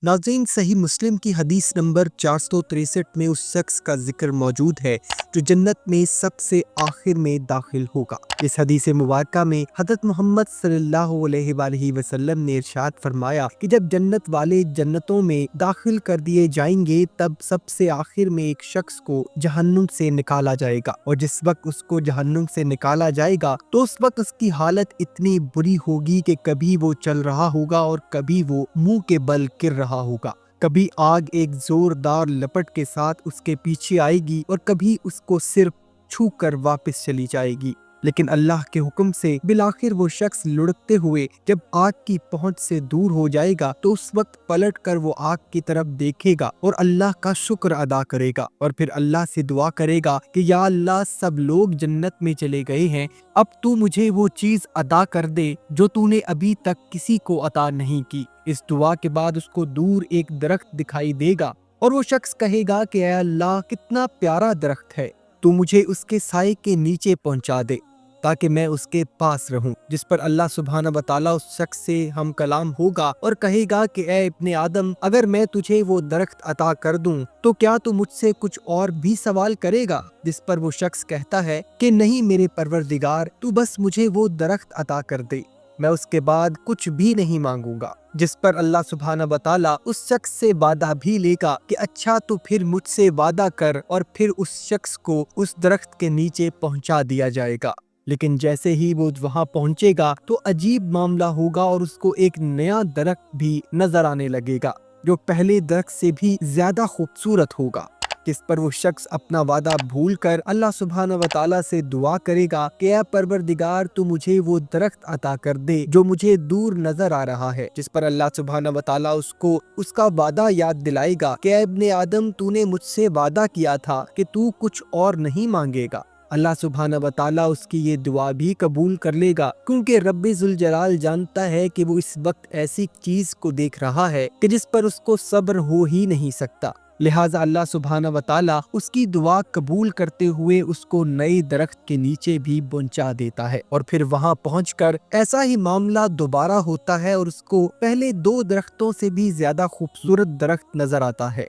नाज़रीन, सही मुस्लिम की हदीस नंबर 463 में उस शख्स का जिक्र मौजूद है जो जन्नत में सबसे आखिर में दाखिल होगा। इस हदीस मुबारका में हज़रत मोहम्मद सल्लल्लाहु अलैहि वसल्लम ने इरशाद फरमाया कि जब जन्नत वाले जन्नतों में दाखिल कर दिए जाएंगे तब सबसे आखिर में एक शख्स को जहन्नुम से निकाला जाएगा, और जिस वक्त उसको जहन्नुम से निकाला जाएगा तो उस वक्त उसकी हालत इतनी बुरी होगी कि कभी वो चल रहा होगा और कभी वो मुंह के बल गिर रहा होगा। कभी आग एक जोरदार लपट के साथ उसके पीछे आएगी और कभी उसको सिर्फ छू कर वापस चली जाएगी। लेकिन अल्लाह के हुक्म से बिलाखिर वो शख्स लुढ़कते हुए जब आग की पहुंच से दूर हो जाएगा तो उस वक्त पलट कर वो आग की तरफ देखेगा और अल्लाह का शुक्र अदा करेगा, और फिर अल्लाह से दुआ करेगा कि या अल्लाह, सब लोग जन्नत में चले गए हैं, अब तू मुझे वो चीज अदा कर दे जो तूने अभी तक किसी को अता नहीं की। इस दुआ के बाद उसको दूर एक दरख्त दिखाई देगा और वो शख्स कहेगा कि ऐ अल्लाह, कितना प्यारा दरख्त है, तू मुझे उसके साए के नीचे पहुंचा दे ताकि मैं उसके पास रहूं। जिस पर अल्लाह सुब्हाना व तआला उस शख्स से हम कलाम होगा और कहेगा कि ऐ इब्ने आदम, अगर मैं तुझे वो दरख्त अता कर दूं तो क्या तू मुझसे कुछ और भी सवाल करेगा? जिस पर वो शख्स कहता है कि नहीं मेरे परवरदिगार, तू बस मुझे वो दरख्त अता कर दे, मैं उसके बाद कुछ भी नहीं मांगूंगा। जिस पर अल्लाह सुब्हाना व तआला उस शख्स से वादा भी लेगा कि अच्छा तो फिर मुझसे वादा कर, और फिर उस शख्स को उस दरख्त के नीचे पहुंचा दिया जाएगा। लेकिन जैसे ही वो वहां पहुंचेगा तो अजीब मामला होगा और उसको एक नया दरख्त भी नजर आने लगेगा जो पहले दरख्त से भी ज्यादा खूबसूरत होगा। जिस पर वो शख्स अपना वादा भूल कर अल्लाह सुब्हाना व तआला से दुआ करेगा कि ऐ परवरदिगार, तू मुझे वो दरख्त अता कर दे जो मुझे दूर नजर आ रहा है। जिस पर अल्लाह सुब्हाना व तआला उसको उसका वादा याद दिलाएगा कि ऐ इब्ने आदम, तूने मुझसे वादा किया था कि तू कुछ और नहीं मांगेगा। अल्लाह सुब्हाना व तआला उसकी ये दुआ भी कबूल कर लेगा, क्योंकि रब्बे जुल जलाल जानता है कि वो इस वक्त ऐसी चीज को देख रहा है कि जिस पर उसको सब्र हो ही नहीं सकता। लिहाजा अल्लाह सुब्हाना व तआला उसकी दुआ कबूल करते हुए उसको नए दरख्त के नीचे भी पहुंचा देता है, और फिर वहां पहुंचकर ऐसा ही मामला दोबारा होता है और उसको पहले दो दरख्तों से भी ज्यादा खूबसूरत दरख्त नजर आता है,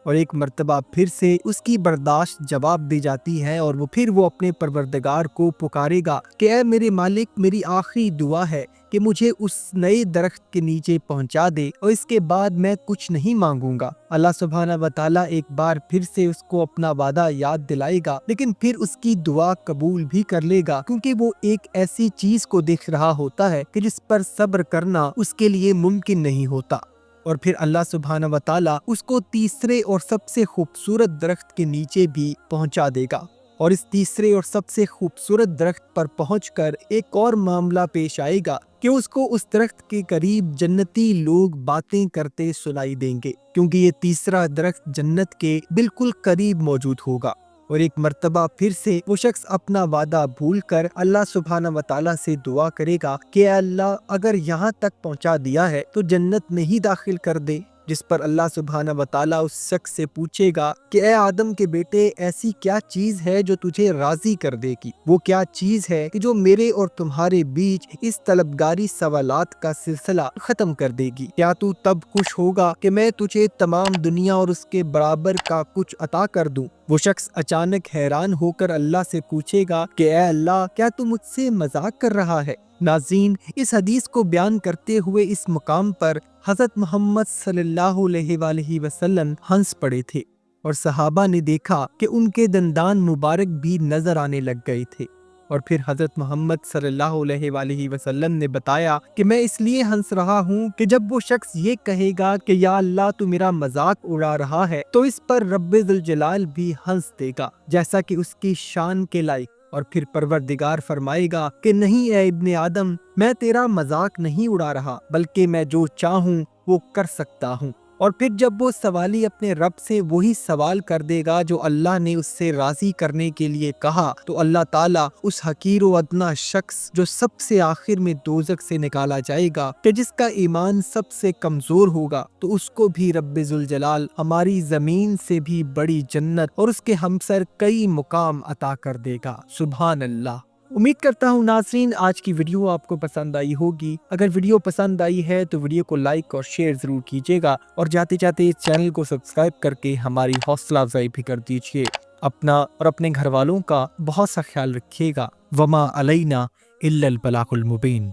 और एक मर्तबा फिर से उसकी बर्दाश्त जवाब दी जाती है और वो अपने परवरदिगार को पुकारेगा कि ऐ मेरे मालिक, मेरी आखिरी दुआ है कि मुझे उस नए दरख्त के नीचे पहुंचा दे और इसके बाद मैं कुछ नहीं मांगूंगा। अल्लाह सुब्हाना व तआला एक बार फिर से उसको अपना वादा याद दिलाएगा, लेकिन फिर उसकी दुआ कबूल भी कर लेगा, क्योंकि वो एक ऐसी चीज को देख रहा होता है कि जिस पर सब्र करना उसके लिए मुमकिन नहीं होता। और फिर अल्लाह सुब्हाना व तआला उसको तीसरे और सबसे खूबसूरत दरख्त के नीचे भी पहुंचा देगा, और इस तीसरे और सबसे खूबसूरत दरख्त पर पहुंचकर एक और मामला पेश आएगा कि उसको उस दरख्त के करीब जन्नती लोग बातें करते सुनाई देंगे, क्योंकि ये तीसरा दरख्त जन्नत के बिल्कुल करीब मौजूद होगा। और एक मर्तबा फिर से वो शख्स अपना वादा भूल कर अल्लाह सुब्हाना व तआला से दुआ करेगा कि अल्लाह, अगर यहाँ तक पहुँचा दिया है तो जन्नत में ही दाखिल कर दे। जिस पर अल्लाह सुब्हाना व तआला उस शख्स से पूछेगा कि ए आदम के बेटे, ऐसी क्या चीज है जो तुझे राजी कर देगी? वो क्या चीज है कि जो मेरे और तुम्हारे बीच इस तलबगारी सवालात का सिलसिला खत्म कर देगी? क्या तू तब खुश होगा कि मैं तुझे तमाम दुनिया और उसके बराबर का कुछ अता कर दूं? वो शख्स अचानक हैरान होकर अल्लाह से पूछेगा कि ऐ अल्लाह, क्या तू मुझसे मजाक कर रहा है? नाज़रीन, इस हदीस को बयान करते हुए इस मुकाम पर हज़रत मोहम्मद सल्लल्लाहु अलैहि वसल्लम हंस पड़े थे और सहाबा ने देखा कि उनके दंदान मुबारक भी नजर आने लग गए थे। और फिर हज़रत मोहम्मद सल्लल्लाहु अलैहि वसल्लम ने बताया कि मैं इसलिए हंस रहा हूँ कि जब वो शख्स ये कहेगा कि या अल्लाह, तू मेरा मजाक उड़ा रहा है, तो इस पर रब्बे जुल जलाल भी हंस देगा जैसा कि उसकी शान के लायक। और फिर परवरदिगार फरमाएगा कि नहीं ऐ इब्ने आदम, मैं तेरा मजाक नहीं उड़ा रहा, बल्कि मैं जो चाहूँ वो कर सकता हूँ। और फिर जब वो सवाली अपने रब से वही सवाल कर देगा जो अल्लाह ने उससे राजी करने के लिए कहा, तो अल्लाह ताला उस हकीर व अदना शख्स जो सबसे आखिर में दोजख से निकाला जाएगा, कि जिसका ईमान सबसे कमजोर होगा, तो उसको भी रब्बे जुल जलाल हमारी जमीन से भी बड़ी जन्नत और उसके हमसर कई मुकाम अता कर देगा। सुभान अल्लाह। امید کرتا ہوں ناظرین آج کی ویڈیو آپ کو پسند آئی ہوگی۔ اگر ویڈیو پسند آئی ہے تو ویڈیو کو لائک اور شیئر ضرور کیجیے گا، اور جاتے جاتے اس چینل کو سبسکرائب کر کے ہماری حوصلہ افزائی بھی کر دیجیے۔ اپنا اور اپنے گھر والوں کا بہت سا خیال رکھیے گا۔ وما علینا الا البلاغ المبین۔